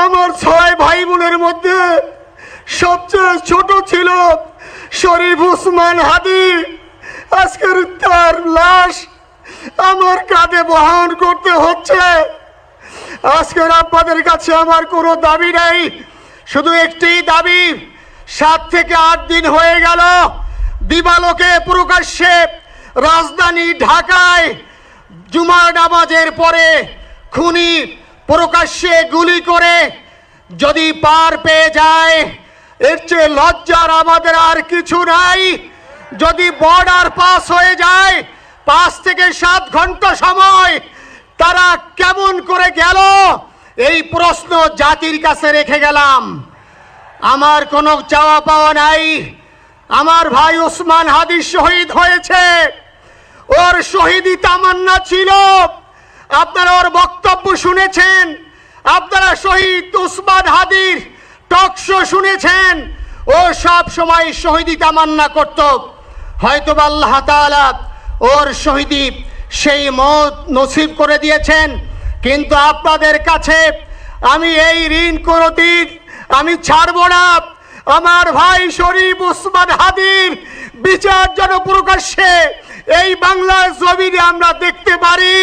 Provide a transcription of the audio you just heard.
আমার 6 ভাই বোনের মধ্যে সবচেয়ে ছোট ছিল শরীফ উসমান হাদি। আজকের তার লাশ আমার কাঁধে বহন করতে হচ্ছে। আজকের আপনাদের কাছে আমার কোনো দাবি নাই, শুধু একটি দাবি। 7 থেকে 8 দিন হয়ে গেল দিবালোকে প্রকাশ্যে রাজধানী ঢাকায় জুমার নামাজের পরে খুনি প্রকাশ্যে গুলি করে যদি পার পেয়ে যায়, এর চেয়ে লজ্জার আমাদের আর কিছু নাই। যদি বর্ডার পাস হয়ে যায়, 5 থেকে 7 ঘন্টা সময় তারা কেমন করে গেল, এই প্রশ্ন জাতির কাছে রেখে গেলাম। আমার কোনো চাওয়া পাওয়া নাই। আমার ভাই উসমান হাদি শহীদ হয়েছে, ওর শহীদি তামান্না ছিল। আপনারা ওর বক্তব্য শুনেছেন, আপনারা শহীদ উসমান হাদির টক শো শুনেছেন। ও সব সময় শহীদি তামান্না করত। হয়তো আল্লাহ তাআলা ওর শহীদি সেই মত নসিব করে দিয়েছেন। কিন্তু আপনাদের কাছে আমি এই ঋণ কোনোদিন আমি ছাড়ব না। আমার ভাই শরীফ উসমান হাদির বিচার যেন প্রকাশ্যে এই বাংলার জমিনে আমরা দেখতে পারি।